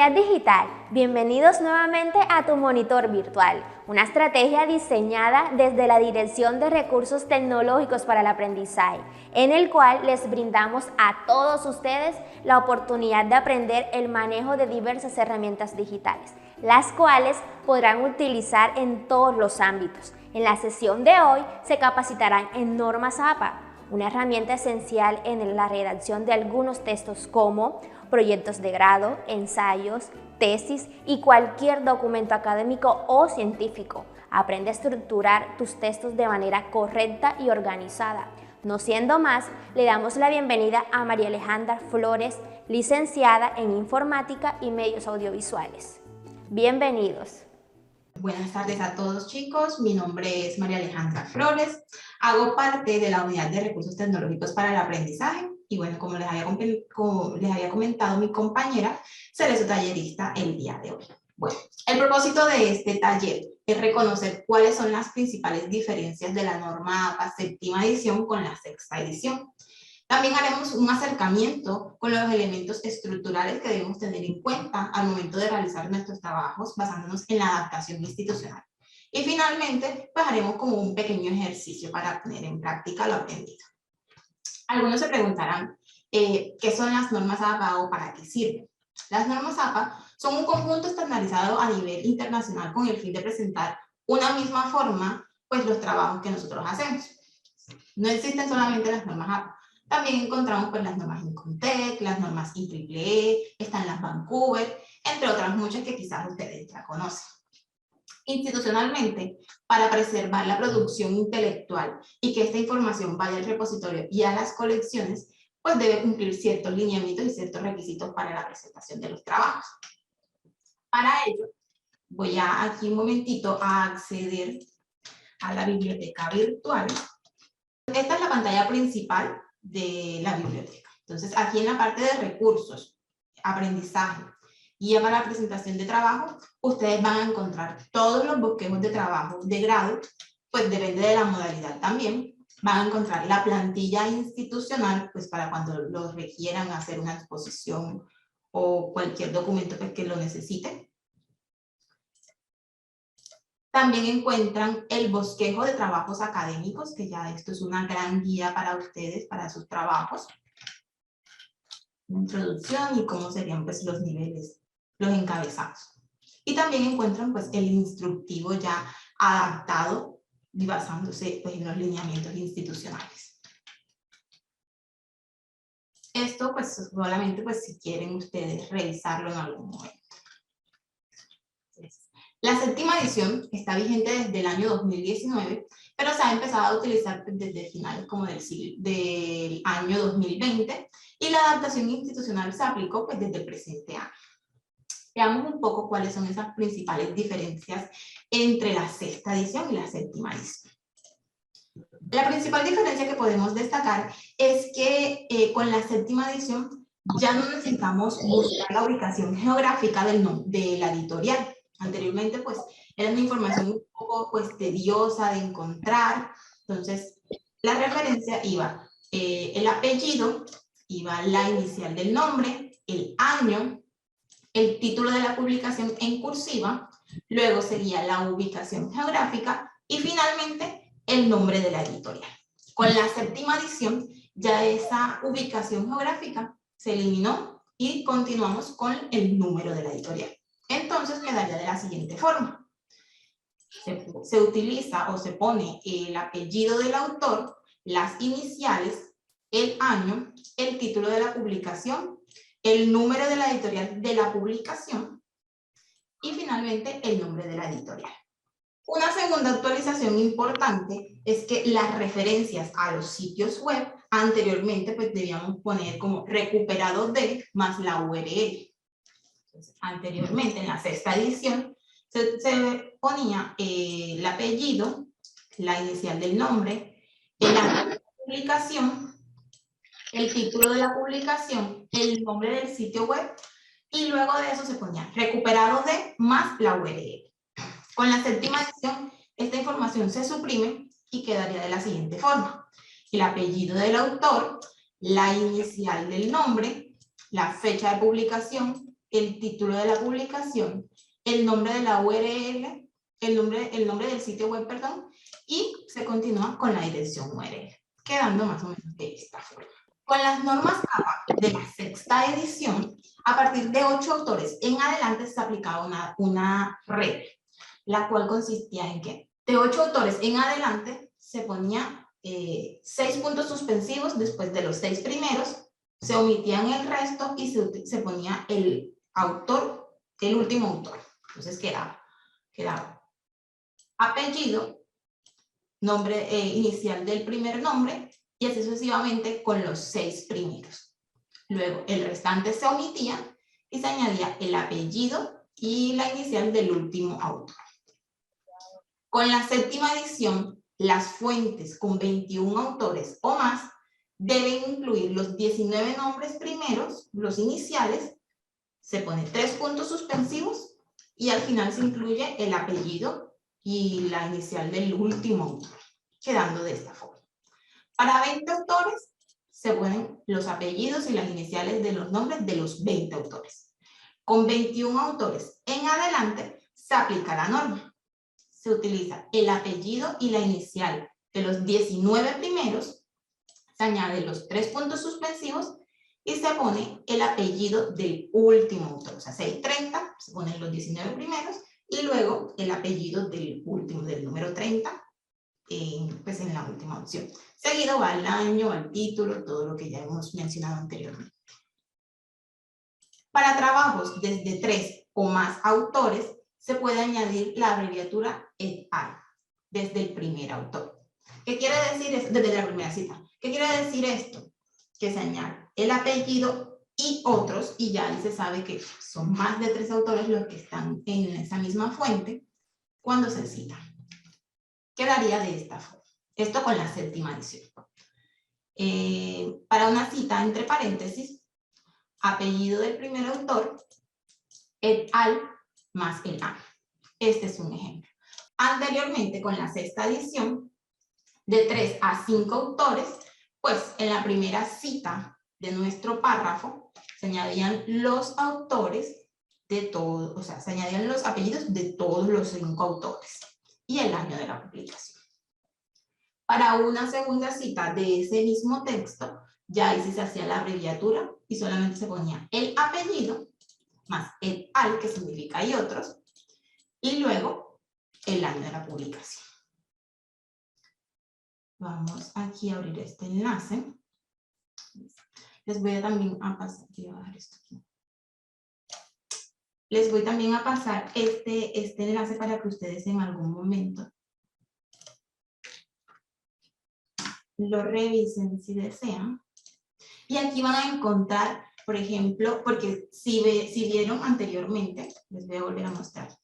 Comunidad digital, bienvenidos nuevamente a tu monitor virtual, una estrategia diseñada desde la Dirección de Recursos Tecnológicos para el Aprendizaje, en el cual les brindamos a todos ustedes la oportunidad de aprender el manejo de diversas herramientas digitales, las cuales podrán utilizar en todos los ámbitos. En la sesión de hoy se capacitarán en Normas APA, una herramienta esencial en la redacción de algunos textos como proyectos de grado, ensayos, tesis y cualquier documento académico o científico. Aprende a estructurar tus textos de manera correcta y organizada. No siendo más, le damos la bienvenida a María Alejandra Flores, licenciada en Informática y Medios Audiovisuales. Bienvenidos. Buenas tardes a todos, chicos. Mi nombre es María Alejandra Flores. Hago parte de la Unidad de Recursos Tecnológicos para el Aprendizaje. Y bueno, como les había comentado mi compañera, seré su tallerista el día de hoy. Bueno, el propósito de este taller es reconocer cuáles son las principales diferencias de la norma APA séptima edición con la sexta edición. También haremos un acercamiento con los elementos estructurales que debemos tener en cuenta al momento de realizar nuestros trabajos basándonos en la adaptación institucional. Y finalmente, pues haremos como un pequeño ejercicio para poner en práctica lo aprendido. Algunos se preguntarán, ¿qué son las normas APA o para qué sirven? Las normas APA son un conjunto estandarizado a nivel internacional con el fin de presentar una misma forma, pues los trabajos que nosotros hacemos. No existen solamente las normas APA. También encontramos pues, las normas INCONTEC, las normas IEEE, están las Vancouver, entre otras muchas que quizás ustedes ya conocen. Institucionalmente, para preservar la producción intelectual y que esta información vaya al repositorio y a las colecciones, pues debe cumplir ciertos lineamientos y ciertos requisitos para la presentación de los trabajos. Para ello, voy a aquí un momentito a acceder a la biblioteca virtual. Esta es la pantalla principal de la biblioteca. Entonces, aquí en la parte de recursos, aprendizaje y para la presentación de trabajo, ustedes van a encontrar todos los bosquejos de trabajo de grado, pues depende de la modalidad también. Van a encontrar la plantilla institucional, pues para cuando los requieran hacer una exposición o cualquier documento pues, que lo necesiten. También encuentran el bosquejo de trabajos académicos, que ya esto es una gran guía para ustedes, para sus trabajos. Una introducción y cómo serían pues, los niveles, los encabezados. Y también encuentran pues, el instructivo ya adaptado y basándose pues, en los lineamientos institucionales. Esto pues solamente pues, si quieren ustedes revisarlo en algún momento. La séptima edición está vigente desde el año 2019, pero se ha empezado a utilizar desde finales como del año 2020 y la adaptación institucional se aplicó pues, desde el presente año. Veamos un poco cuáles son esas principales diferencias entre la sexta edición y la séptima edición. La principal diferencia que podemos destacar es que con la séptima edición ya no necesitamos buscar la ubicación geográfica de la editorial. Anteriormente, pues, era una información un poco, pues, tediosa de encontrar. Entonces, la referencia iba el apellido, iba la inicial del nombre, el año, el título de la publicación en cursiva, luego sería la ubicación geográfica y finalmente el nombre de la editorial. Con la séptima edición, ya esa ubicación geográfica se eliminó y continuamos con el número de la editorial. Entonces quedaría de la siguiente forma. Se utiliza o se pone el apellido del autor, las iniciales, el año, el título de la publicación, el número de la editorial de la publicación y finalmente el nombre de la editorial. Una segunda actualización importante es que las referencias a los sitios web anteriormente pues debíamos poner como recuperado de más la URL. Entonces, anteriormente, en la sexta edición, se ponía el apellido, la inicial del nombre, el año de la publicación, el título de la publicación, el nombre del sitio web, y luego de eso se ponía recuperado de más la URL. Con la séptima edición, esta información se suprime y quedaría de la siguiente forma. El apellido del autor, la inicial del nombre, la fecha de publicación, el título de la publicación, el nombre de la URL, el nombre del sitio web, perdón, y se continúa con la dirección URL, quedando más o menos de esta forma. Con las normas APA de la sexta edición, a partir de 8 autores en adelante se aplicaba una regla, la cual consistía en que de 8 autores en adelante se ponía 6 puntos suspensivos después de los 6 primeros, se omitían el resto y se ponía el autor, el último autor. Entonces quedaba apellido, nombre inicial del primer nombre, y así sucesivamente con los 6 primeros. Luego el restante se omitía y se añadía el apellido y la inicial del último autor. Con la séptima edición, las fuentes con 21 autores o más deben incluir los 19 nombres primeros, los iniciales, se pone 3 puntos suspensivos y al final se incluye el apellido y la inicial del último autor, quedando de esta forma. Para 20 autores se ponen los apellidos y las iniciales de los nombres de los 20 autores. Con 21 autores en adelante se aplica la norma. Se utiliza el apellido y la inicial de los 19 primeros, se añaden los 3 puntos suspensivos y se pone el apellido del último autor. O sea, si hay 30, se ponen los 19 primeros y luego el apellido del último, del número 30, pues en la última opción. Seguido va el año, el título, todo lo que ya hemos mencionado anteriormente. Para trabajos desde 3 o más autores, se puede añadir la abreviatura et al, desde el primer autor. ¿Qué quiere decir esto? Desde la primera cita. ¿Qué quiere decir esto? Que se añade el apellido y otros, y ya ahí se sabe que son más de 3 autores los que están en esa misma fuente cuando se cita. Quedaría de esta forma. Esto con la séptima edición. Para una cita entre paréntesis, apellido del primer autor, et al más el año. Este es un ejemplo. Anteriormente, con la sexta edición, de 3 a 5 autores, pues en la primera cita de nuestro párrafo se añadían los autores de todos, o sea, se añadían los apellidos de todos los 5 autores y el año de la publicación. Para una segunda cita de ese mismo texto, ya ahí sí se hacía la abreviatura y solamente se ponía el apellido más et al, que significa y otros, y luego el año de la publicación. Vamos aquí a abrir este enlace. Les voy también a pasar, les voy también a pasar este enlace para que ustedes en algún momento lo revisen si desean. Y aquí van a encontrar, por ejemplo, porque si vieron anteriormente, les voy a volver a mostrar.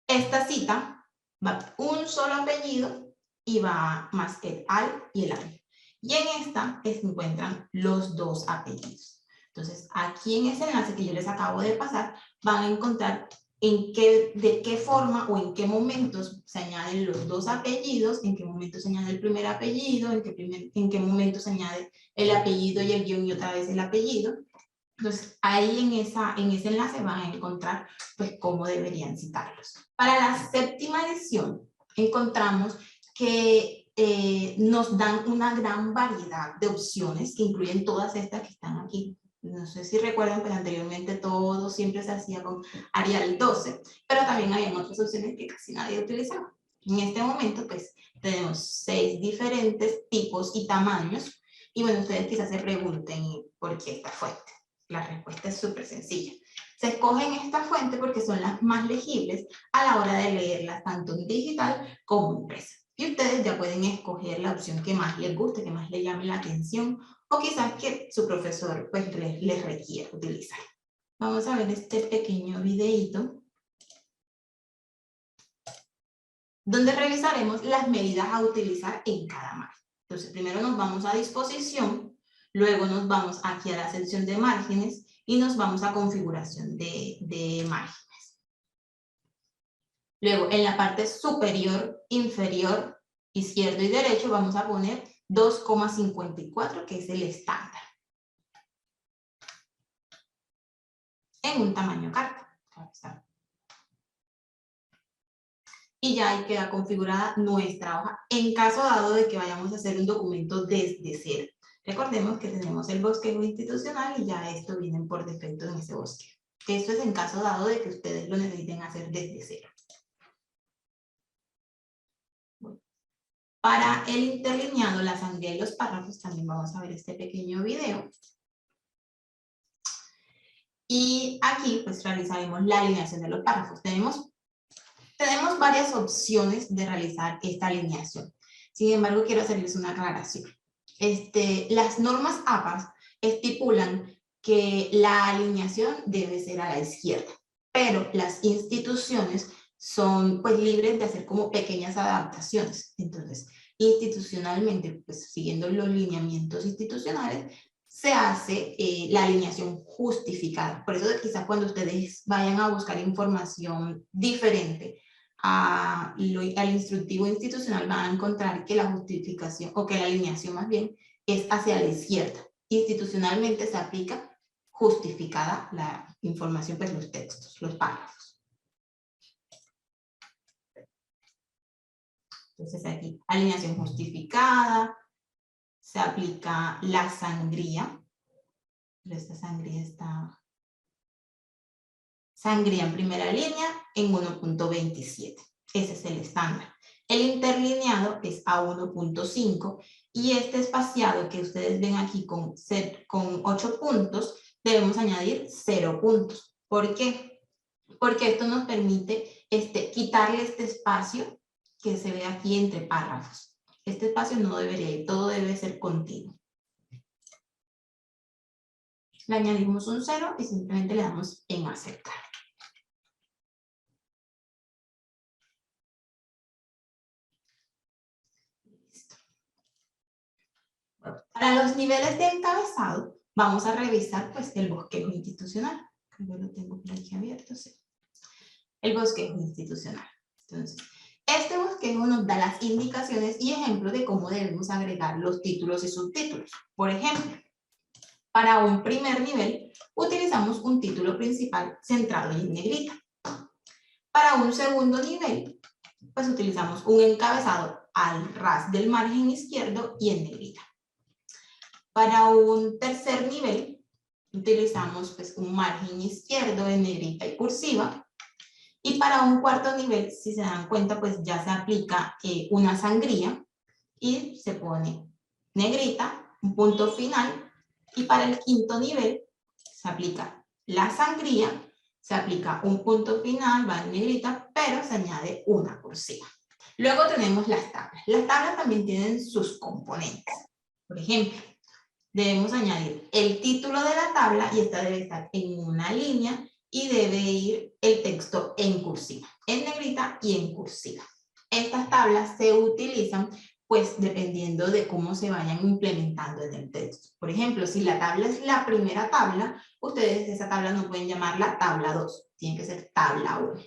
Esta cita va un solo apellido y va más et al y el año. Y en esta se encuentran los 2 apellidos. Entonces, aquí en ese enlace que yo les acabo de pasar, van a encontrar de qué forma o en qué momentos se añaden los 2 apellidos, en qué momento se añade el primer apellido, en qué momento se añade el apellido y el guión y otra vez el apellido. Entonces, ahí en ese enlace van a encontrar pues cómo deberían citarlos. Para la séptima edición, encontramos que nos dan una gran variedad de opciones que incluyen todas estas que están aquí. No sé si recuerdan, pero anteriormente todo siempre se hacía con Arial 12, pero también había otras opciones que casi nadie utilizaba. En este momento, pues, tenemos 6 diferentes tipos y tamaños, y bueno, ustedes quizás se pregunten por qué esta fuente. La respuesta es súper sencilla. Se escogen esta fuente porque son las más legibles a la hora de leerlas tanto en digital como impresa. Y ustedes ya pueden escoger la opción que más les guste, que más les llame la atención, o quizás que su profesor pues les requiera utilizar. Vamos a ver este pequeño videíto donde revisaremos las medidas a utilizar en cada margen. Entonces, primero nos vamos a disposición, luego nos vamos aquí a la sección de márgenes y nos vamos a configuración de márgenes. Luego, en la parte superior, inferior, izquierdo y derecho vamos a poner 2,54, que es el estándar. en un tamaño carta. Y ya ahí queda configurada nuestra hoja en caso dado de que vayamos a hacer un documento desde cero. Recordemos que tenemos el bosquejo institucional y ya esto viene por defecto en ese bosquejo. Esto es en caso dado de que ustedes lo necesiten hacer desde cero. Bueno, para el interlineado, la sangría y los párrafos, también vamos a ver este pequeño video. Y aquí pues realizaremos la alineación de los párrafos. Tenemos varias opciones de realizar esta alineación. Sin embargo, quiero hacerles una aclaración. Las normas APA estipulan que la alineación debe ser a la izquierda, pero las instituciones son pues libres de hacer como pequeñas adaptaciones. Entonces, institucionalmente, pues siguiendo los lineamientos institucionales, se hace la alineación justificada. Por eso quizás cuando ustedes vayan a buscar información diferente al instructivo institucional, van a encontrar que la justificación, o que la alineación más bien, es hacia la izquierda. Institucionalmente se aplica justificada la información, pues los textos, los párrafos. Entonces aquí, alineación justificada, se aplica la sangría, pero esta sangría está... Sangría en primera línea en 1.27. Ese es el estándar. El interlineado es a 1.5 y este espaciado que ustedes ven aquí con 8 puntos, debemos añadir 0 puntos. ¿Por qué? Porque esto nos permite quitarle este espacio que se ve aquí entre párrafos. Este espacio no debería ir, todo debe ser continuo. Le añadimos un 0 y simplemente le damos en aceptar. Para los niveles de encabezado, vamos a revisar pues el bosquejo institucional. Yo lo tengo por aquí abierto, sí. El bosquejo institucional. Entonces, este bosquejo nos da las indicaciones y ejemplos de cómo debemos agregar los títulos y subtítulos. Por ejemplo, para un primer nivel, utilizamos un título principal centrado en negrita. Para un segundo nivel, pues utilizamos un encabezado al ras del margen izquierdo y en negrita. Para un tercer nivel, utilizamos pues, un margen izquierdo en negrita y cursiva. Y para un cuarto nivel, si se dan cuenta, pues ya se aplica una sangría y se pone negrita, un punto final. Y para el quinto nivel, se aplica la sangría, se aplica un punto final, va en negrita, pero se añade una cursiva. Luego tenemos las tablas. Las tablas también tienen sus componentes. Por ejemplo, debemos añadir el título de la tabla y esta debe estar en una línea y debe ir el texto en cursiva, en negrita y en cursiva. Estas tablas se utilizan pues dependiendo de cómo se vayan implementando en el texto. Por ejemplo, si la tabla es la primera tabla, ustedes esa tabla no pueden llamarla tabla 2, tiene que ser tabla 1.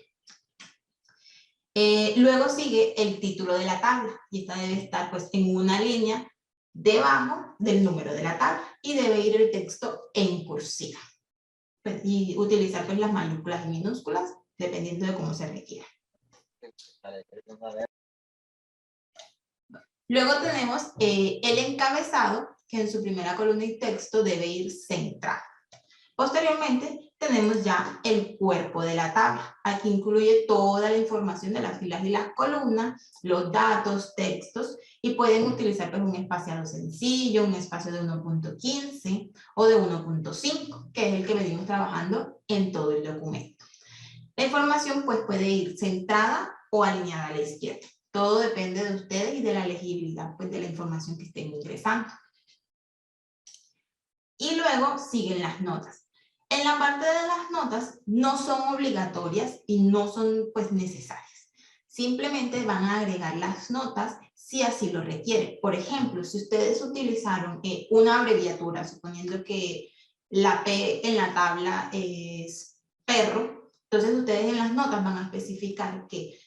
Luego sigue el título de la tabla y esta debe estar pues en una línea debajo del número de la tabla y debe ir el texto en cursiva. Pues, y utilizar pues las mayúsculas y minúsculas dependiendo de cómo se requiera. Luego tenemos el encabezado, que en su primera columna y texto debe ir centrado. Posteriormente tenemos ya el cuerpo de la tabla. Aquí incluye toda la información de las filas y las columnas, los datos, textos, y pueden utilizar pues, un espaciado sencillo, un espacio de 1.15 o de 1.5, que es el que venimos trabajando en todo el documento. La información pues, puede ir centrada o alineada a la izquierda. Todo depende de ustedes y de la legibilidad pues, de la información que estén ingresando. Y luego siguen las notas. En la parte de las notas no son obligatorias y no son pues necesarias. Simplemente van a agregar las notas si así lo requieren. Por ejemplo, si ustedes utilizaron una abreviatura, suponiendo que la P en la tabla es perro, entonces ustedes en las notas van a especificar que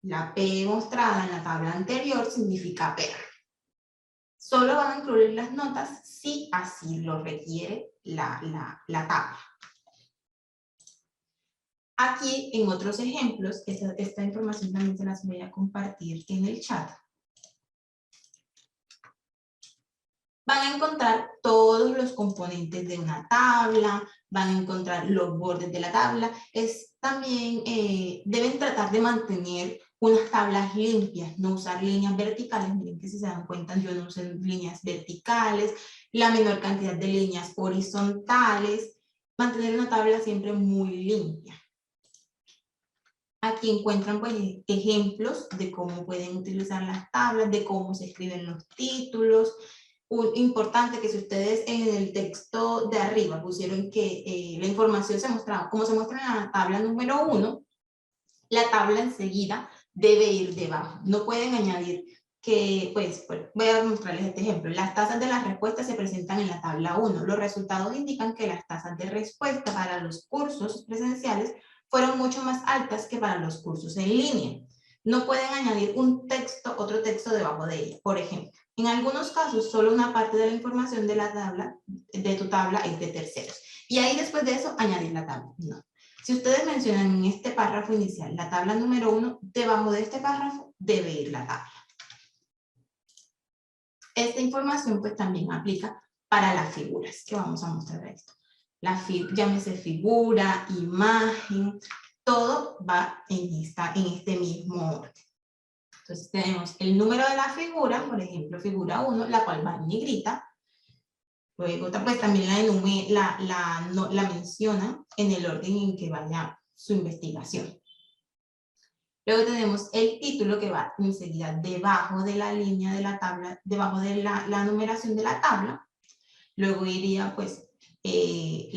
la P mostrada en la tabla anterior significa perro. Solo van a incluir las notas si así lo requiere la tabla. Aquí, en otros ejemplos, esta información también se las voy a compartir en el chat. Van a encontrar todos los componentes de una tabla, van a encontrar los bordes de la tabla. También deben tratar de mantener unas tablas limpias, no usar líneas verticales. Miren que si se dan cuenta yo no uso líneas verticales, la menor cantidad de líneas horizontales. Mantener una tabla siempre muy limpia. Aquí encuentran pues, ejemplos de cómo pueden utilizar las tablas, de cómo se escriben los títulos. Importante que si ustedes en el texto de arriba pusieron que la información se mostraba, como se muestra en la tabla número 1, la tabla enseguida debe ir debajo. No pueden añadir que, pues voy a mostrarles este ejemplo. Las tasas de las respuestas se presentan en la tabla 1. Los resultados indican que las tasas de respuesta para los cursos presenciales fueron mucho más altas que para los cursos en línea. No pueden añadir un texto, otro texto debajo de ella. Por ejemplo, en algunos casos, solo una parte de la información de la tabla, de tu tabla, es de terceros. Y ahí después de eso, añadir la tabla. No. Si ustedes mencionan en este párrafo inicial la tabla número 1, debajo de este párrafo debe ir la tabla. Esta información pues también aplica para las figuras, que vamos a mostrar esto. Llámese figura, imagen, todo va en este mismo orden. Entonces tenemos el número de la figura, por ejemplo, figura 1, la cual va en negrita. Luego pues también la menciona en el orden en que vaya su investigación. Luego tenemos el título que va enseguida debajo de la línea de la tabla, debajo de la numeración de la tabla. Luego iría pues el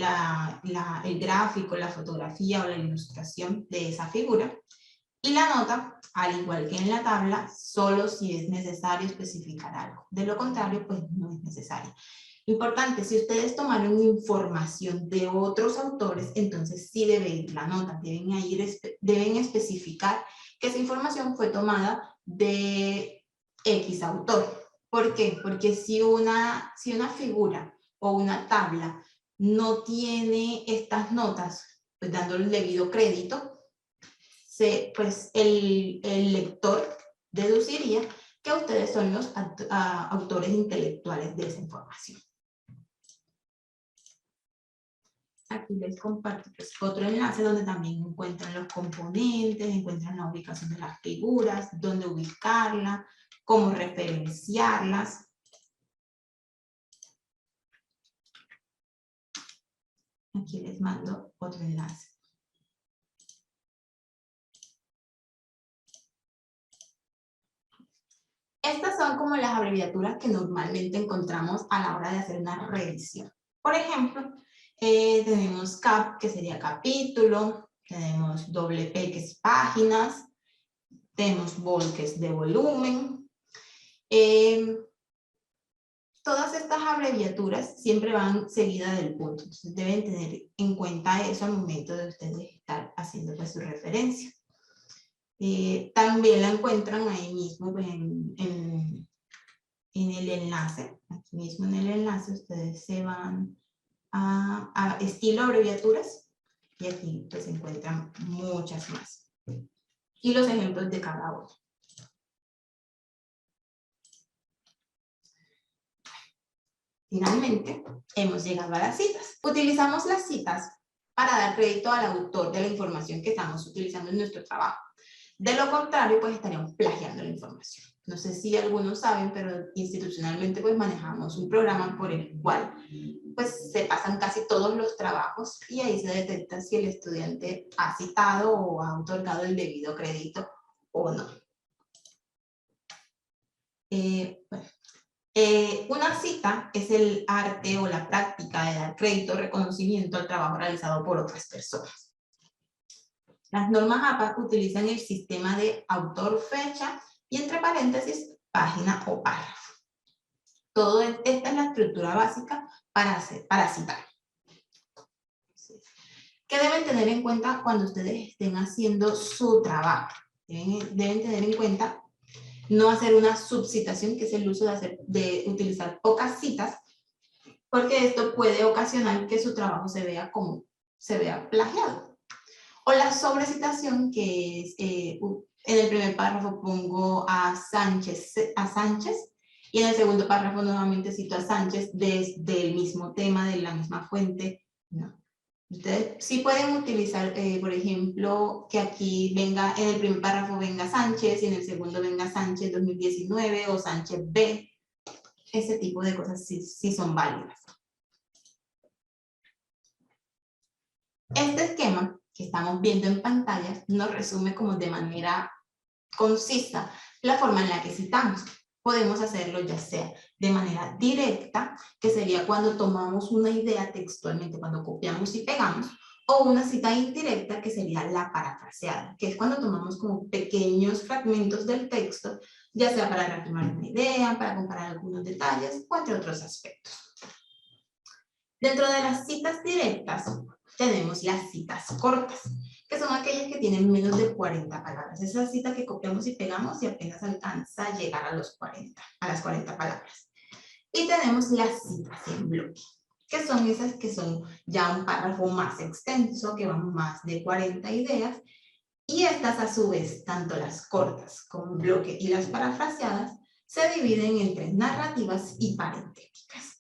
gráfico, la fotografía o la ilustración de esa figura. Y la nota, al igual que en la tabla, solo si es necesario especificar algo. De lo contrario, pues no es necesario. Importante, si ustedes tomaron información de otros autores, entonces sí debe ir la nota. Deben especificar que esa información fue tomada de X autor. ¿Por qué? Porque si una figura o una tabla no tiene estas notas, pues dándole el debido crédito, pues el lector deduciría que ustedes son los autores intelectuales de esa información. Aquí les comparto pues, otro enlace donde también encuentran los componentes, encuentran la ubicación de las figuras, dónde ubicarlas, cómo referenciarlas. Aquí les mando otro enlace. Estas son como las abreviaturas que normalmente encontramos a la hora de hacer una revisión. Por ejemplo, tenemos CAP, que sería capítulo, tenemos WP, que es páginas, tenemos VOL, que es de volumen. Todas estas abreviaturas siempre van seguidas del punto, entonces deben tener en cuenta eso al momento de ustedes estar haciendo pues, su referencia. También la encuentran ahí mismo pues, en el enlace, aquí mismo en el enlace ustedes se van a estilo abreviaturas y aquí pues encuentran muchas más. Y los ejemplos de cada uno. Finalmente, hemos llegado a las citas. Utilizamos las citas para dar crédito al autor de la información que estamos utilizando en nuestro trabajo. De lo contrario, pues estaríamos plagiando la información. No sé si algunos saben, pero institucionalmente pues manejamos un programa por el cual pues se pasan casi todos los trabajos y ahí se detecta si el estudiante ha citado o ha otorgado el debido crédito o no. Una cita es el arte o la práctica de dar crédito o reconocimiento al trabajo realizado por otras personas. Las normas APA utilizan el sistema de autor, fecha y entre paréntesis, página o párrafo. Esta es la estructura básica para citar. ¿Qué deben tener en cuenta cuando ustedes estén haciendo su trabajo? Deben tener en cuenta no hacer una subcitación, que es el uso de utilizar pocas citas, porque esto puede ocasionar que su trabajo se vea plagiado. O la sobrecitación, que es, en el primer párrafo pongo a Sánchez, y en el segundo párrafo nuevamente cito a Sánchez desde el mismo tema, de la misma fuente. No. Ustedes sí pueden utilizar, por ejemplo, que aquí venga, en el primer párrafo venga Sánchez y en el segundo venga Sánchez 2019 o Sánchez B. Ese tipo de cosas sí son válidas. Este esquema que estamos viendo en pantalla nos resume como de manera concisa la forma en la que citamos. Podemos hacerlo ya sea de manera directa, que sería cuando tomamos una idea textualmente, cuando copiamos y pegamos, o una cita indirecta, que sería la parafraseada, que es cuando tomamos como pequeños fragmentos del texto, ya sea para reafirmar una idea, para comparar algunos detalles, o entre otros aspectos. Dentro de las citas directas, tenemos las citas cortas, que son aquellas que tienen menos de 40 palabras. Esa cita que copiamos y pegamos y apenas alcanza a llegar a las 40 palabras. Y tenemos las citas en bloque, que son esas que son ya un párrafo más extenso, que van más de 40 ideas, y estas a su vez, tanto las cortas como en bloque y las parafraseadas, se dividen entre narrativas y parentéticas.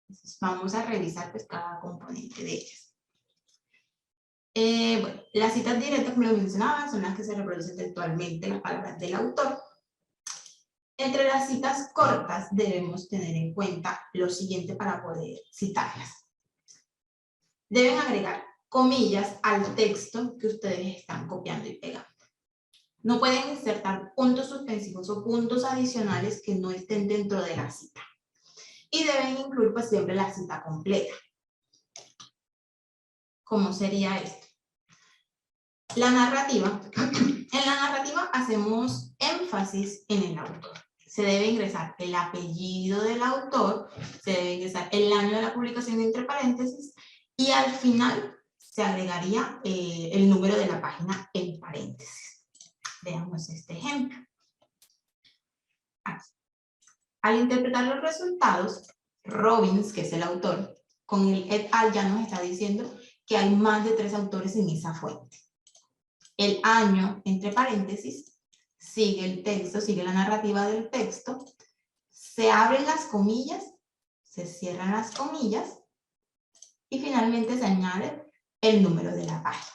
Entonces, vamos a revisar pues cada componente de ellas. Bueno, las citas directas, como lo mencionaba, son las que se reproducen textualmente las palabras del autor. Entre las citas cortas debemos tener en cuenta lo siguiente para poder citarlas. Deben agregar comillas al texto que ustedes están copiando y pegando. No pueden insertar puntos suspensivos o puntos adicionales que no estén dentro de la cita. Y deben incluir pues siempre la cita completa. ¿Cómo sería esto? La narrativa. En la narrativa hacemos énfasis en el autor. Se debe ingresar el apellido del autor, se debe ingresar el año de la publicación entre paréntesis, y al final se agregaría el número de la página en paréntesis. Veamos este ejemplo. Aquí. Al interpretar los resultados, Robbins, que es el autor, con el et al ya nos está diciendo que hay más de 3 autores en esa fuente. El año, entre paréntesis, sigue el texto, sigue la narrativa del texto, se abren las comillas, se cierran las comillas y finalmente se añade el número de la página.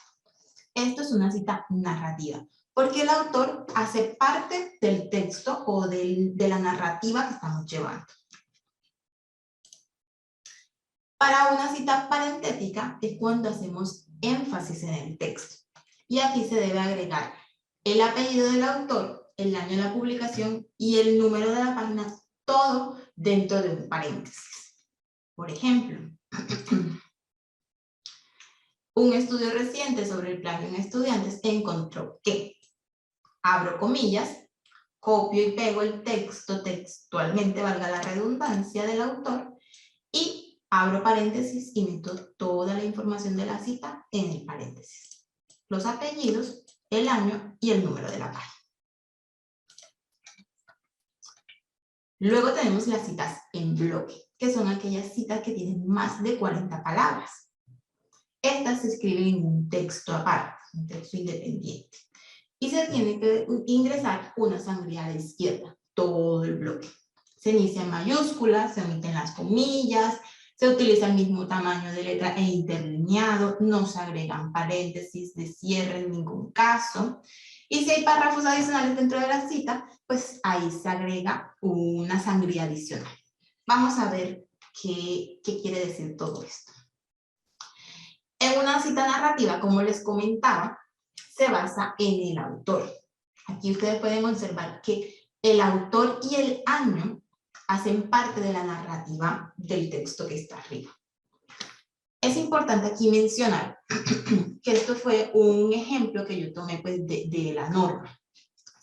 Esto es una cita narrativa, porque el autor hace parte del texto o de la narrativa que estamos llevando. Para una cita parentética es cuando hacemos énfasis en el texto. Y aquí se debe agregar el apellido del autor, el año de la publicación y el número de la página, todo dentro de un paréntesis. Por ejemplo, un estudio reciente sobre el plagio en estudiantes encontró que, abro comillas, copio y pego el texto textualmente, valga la redundancia, del autor, y abro paréntesis y meto toda la información de la cita en el paréntesis. Los apellidos, el año y el número de la página. Luego tenemos las citas en bloque, que son aquellas citas que tienen más de 40 palabras. Estas se escriben en un texto aparte, un texto independiente. Y se tiene que ingresar una sangría a la izquierda, todo el bloque. Se inicia en mayúsculas, se omiten las comillas, se utiliza el mismo tamaño de letra e interlineado, no se agregan paréntesis de cierre en ningún caso. Y si hay párrafos adicionales dentro de la cita, pues ahí se agrega una sangría adicional. Vamos a ver qué quiere decir todo esto. En una cita narrativa, como les comentaba, se basa en el autor. Aquí ustedes pueden observar que el autor y el año hacen parte de la narrativa del texto que está arriba. Es importante aquí mencionar que esto fue un ejemplo que yo tomé pues, de la norma.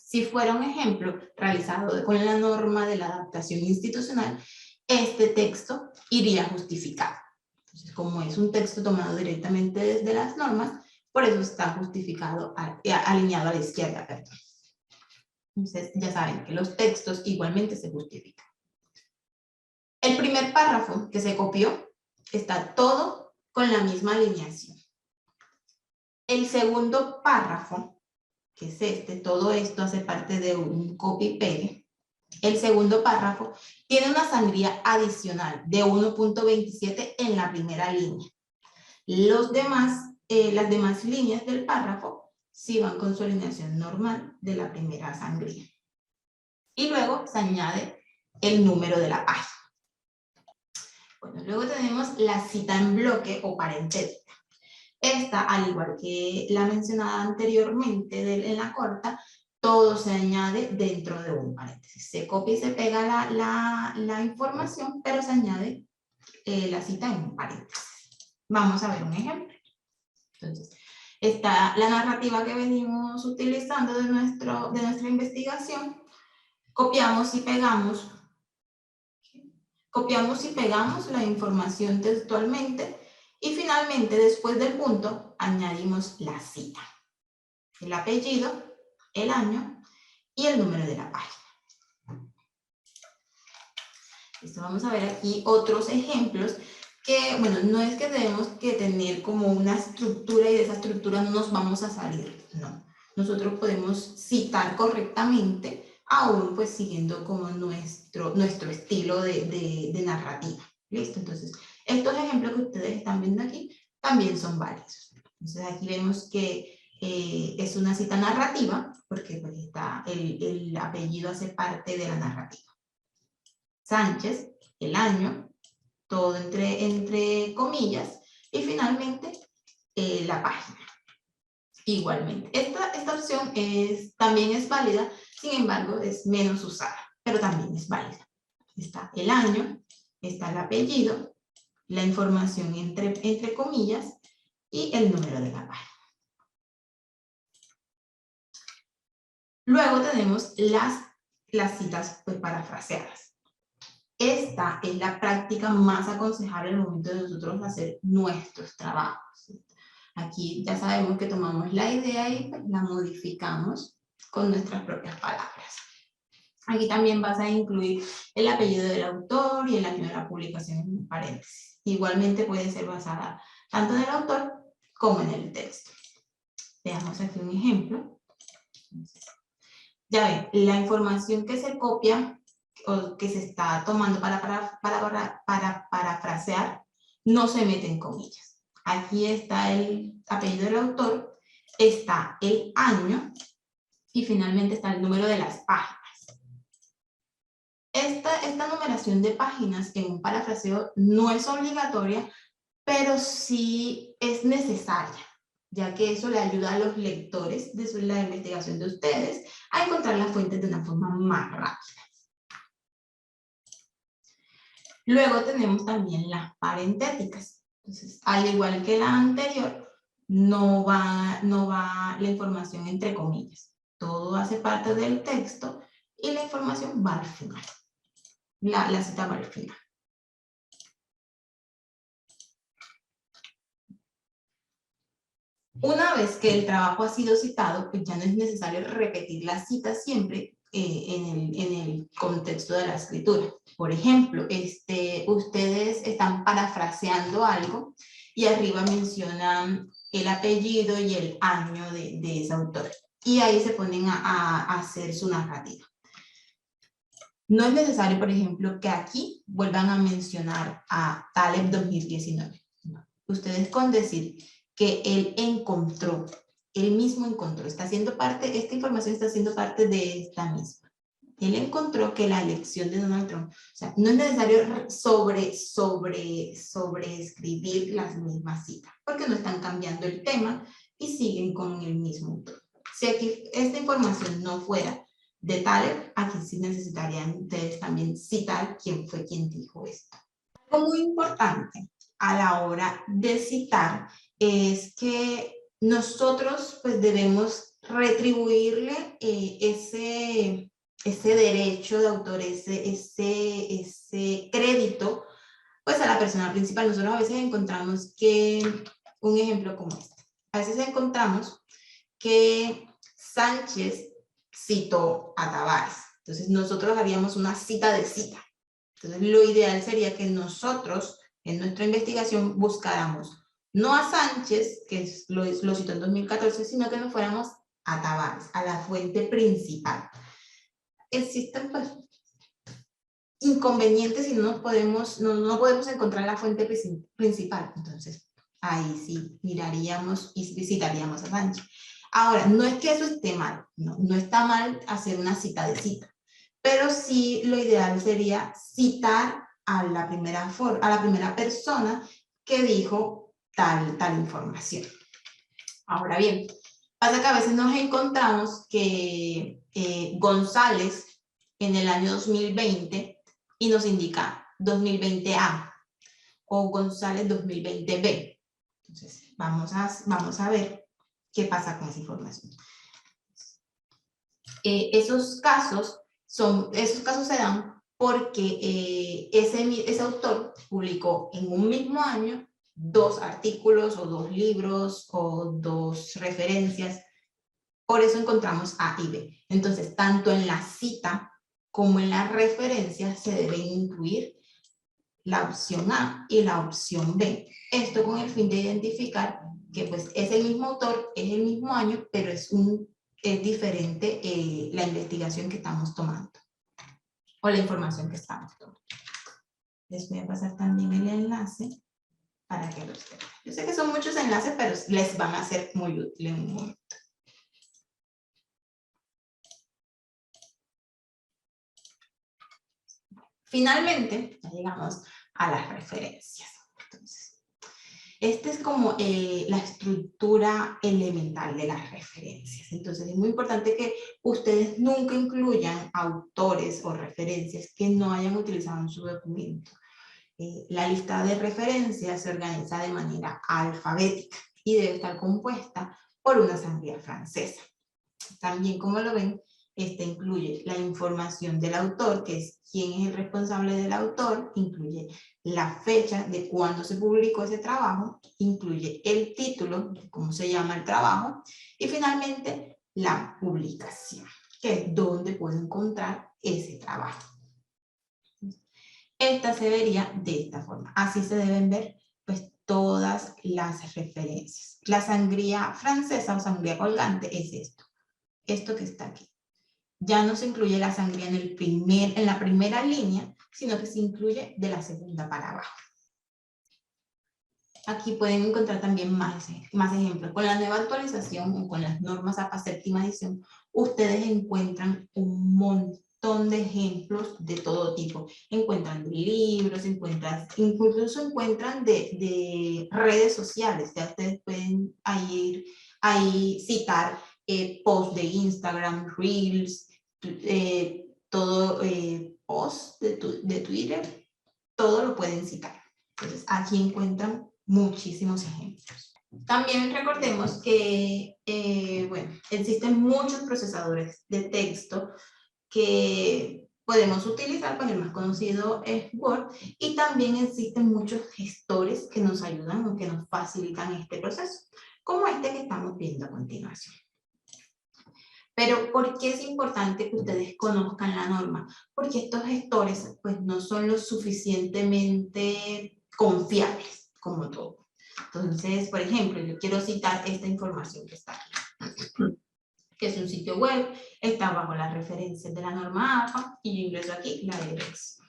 Si fuera un ejemplo realizado con la norma de la adaptación institucional, este texto iría justificado. Entonces, como es un texto tomado directamente desde las normas, por eso está justificado, alineado a la izquierda, perdón. Entonces, ya saben que los textos igualmente se justifican. El primer párrafo que se copió está todo con la misma alineación. El segundo párrafo, que es este, todo esto hace parte de un copy-pegue. El segundo párrafo tiene una sangría adicional de 1.27 en la primera línea. Las demás líneas del párrafo sí van con su alineación normal de la primera sangría. Y luego se añade el número de la página. Bueno, luego tenemos la cita en bloque o parentética. Esta, al igual que la mencionada anteriormente en la corta, todo se añade dentro de un paréntesis. Se copia y se pega la información, pero se añade la cita en un paréntesis. Vamos a ver un ejemplo. Entonces, está la narrativa que venimos utilizando de nuestra investigación. Copiamos y pegamos la información textualmente y finalmente, después del punto, añadimos la cita, el apellido, el año y el número de la página. Listo, vamos a ver aquí otros ejemplos que, bueno, no es que tenemos que tener como una estructura y de esa estructura no nos vamos a salir, no. Nosotros podemos citar correctamente, aún pues siguiendo como nuestro estilo de narrativa. ¿Listo? Entonces, estos ejemplos que ustedes están viendo aquí también son válidos. Entonces, aquí vemos que es una cita narrativa, porque pues, el apellido hace parte de la narrativa. Sánchez, el año, todo entre comillas, y finalmente la página. Igualmente, esta opción también es válida, sin embargo es menos usada, pero también es válida. Está el año, está el apellido, la información entre comillas y el número de la página. Luego tenemos las citas pues, parafraseadas. Esta es la práctica más aconsejable al momento de nosotros hacer nuestros trabajos. Aquí ya sabemos que tomamos la idea y la modificamos con nuestras propias palabras. Aquí también vas a incluir el apellido del autor y el año de la publicación en paréntesis. Igualmente puede ser basada tanto en el autor como en el texto. Veamos aquí un ejemplo. Ya ven, la información que se copia o que se está tomando para parafrasear no se mete en comillas. Aquí está el apellido del autor, está el año y finalmente está el número de las páginas. Esta numeración de páginas en un parafraseo no es obligatoria, pero sí es necesaria, ya que eso le ayuda a los lectores de la investigación de ustedes a encontrar las fuentes de una forma más rápida. Luego tenemos también las parentéticas. Entonces, al igual que la anterior, no va la información entre comillas. Todo hace parte del texto y la información va al final. La cita va al final. Una vez que el trabajo ha sido citado, pues ya no es necesario repetir la cita siempre en el contexto de la escritura. Por ejemplo, ustedes están parafraseando algo y arriba mencionan el apellido y el año de ese autor. Y ahí se ponen a hacer su narrativa. No es necesario, por ejemplo, que aquí vuelvan a mencionar a Taleb 2019. No. Ustedes con decir que él mismo encontró, esta información está siendo parte de esta misma. Él encontró que la elección de Donald Trump, o sea, no es necesario sobreescribir las mismas citas, porque no están cambiando el tema y siguen con el mismo autor. Si aquí esta información no fuera de Taleb, aquí sí necesitarían ustedes también citar quién fue quien dijo esto. Algo muy importante a la hora de citar es que nosotros pues debemos retribuirle ese derecho de autor, ese crédito pues a la persona principal. Nosotros a veces encontramos que, un ejemplo como este, a veces encontramos que Sánchez citó a Tavares. Entonces nosotros haríamos una cita de cita. Entonces lo ideal sería que nosotros en nuestra investigación buscáramos no a Sánchez, que lo citó en 2014, sino que nos fuéramos a Tavares, a la fuente principal. Existen pues inconvenientes si no podemos encontrar la fuente principal. Entonces, ahí sí miraríamos y visitaríamos a Sánchez. Ahora, no es que eso esté mal, no está mal hacer una cita de cita, pero sí lo ideal sería citar a la primera persona que dijo tal información. Ahora bien, pasa que a veces nos encontramos que González en el año 2020 y nos indica 2020A o González 2020B. Entonces, vamos a ver qué pasa con esa información. Esos casos se dan porque ese autor publicó en un mismo año 2 artículos o 2 libros o 2 referencias. Por eso encontramos A y B. Entonces, tanto en la cita como en la referencia se deben incluir la opción A y la opción B. Esto con el fin de identificar que pues es el mismo autor, es el mismo año, pero es diferente la investigación que estamos tomando o la información que estamos tomando. Les voy a pasar también el enlace para que lo sepan. Yo sé que son muchos enlaces, pero les van a ser muy útiles en un momento. Finalmente, ya llegamos a las referencias. Entonces, esta es como la estructura elemental de las referencias. Entonces, es muy importante que ustedes nunca incluyan autores o referencias que no hayan utilizado en su documento. La lista de referencias se organiza de manera alfabética y debe estar compuesta por una sangría francesa. También, como lo ven, esta incluye la información del autor, que es quién es el responsable del autor, incluye la fecha de cuándo se publicó ese trabajo, incluye el título, cómo se llama el trabajo, y finalmente la publicación, que es donde puedo encontrar ese trabajo. Esta se vería de esta forma. Así se deben ver pues todas las referencias. La sangría francesa o sangría colgante es esto que está aquí. Ya no se incluye la sangría en la primera línea, sino que se incluye de la segunda para abajo. Aquí pueden encontrar también más ejemplos. Con la nueva actualización o con las normas APA séptima edición, ustedes encuentran un montón de ejemplos de todo tipo. Encuentran de libros, incluso encuentran de redes sociales. Ya ustedes pueden ahí citar posts de Instagram, Reels, posts de Twitter, todo lo pueden citar. Entonces, aquí encuentran muchísimos ejemplos. También recordemos que, bueno, existen muchos procesadores de texto que podemos utilizar, pues el más conocido es Word, y también existen muchos gestores que nos ayudan o que nos facilitan este proceso, como este que estamos viendo a continuación. Pero, ¿por qué es importante que ustedes conozcan la norma? Porque estos gestores, pues, no son lo suficientemente confiables, como todo. Entonces, por ejemplo, yo quiero citar esta información que está aquí, que es un sitio web, está bajo las referencias de la norma APA, y yo ingreso aquí la dirección.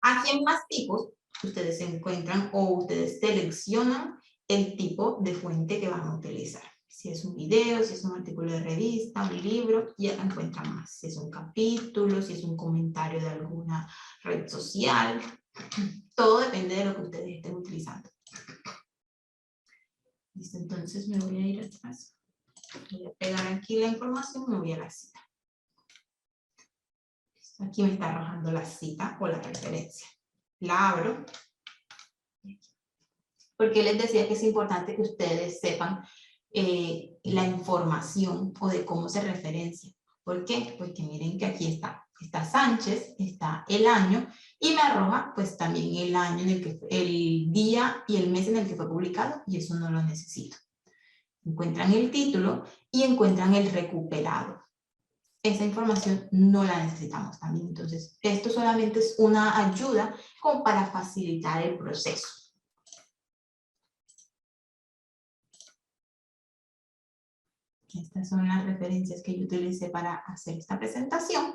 Aquí en más tipos, ustedes se encuentran o ustedes seleccionan el tipo de fuente que van a utilizar. Si es un video, si es un artículo de revista, un libro, ya encuentran más. Si es un capítulo, si es un comentario de alguna red social, todo depende de lo que ustedes estén utilizando. Listo, entonces me voy a ir atrás. Voy a pegar aquí la información y me voy a la cita. Aquí me está arrojando la cita o la referencia. La abro. Porque les decía que es importante que ustedes sepan la información o de cómo se referencia. ¿Por qué? Porque miren que aquí está Sánchez, está el año, y me arroja pues también el año el día y el mes en el que fue publicado, y eso no lo necesito. Encuentran el título y encuentran el recuperado. Esa información no la necesitamos también. Entonces, esto solamente es una ayuda como para facilitar el proceso. Estas son las referencias que yo utilicé para hacer esta presentación.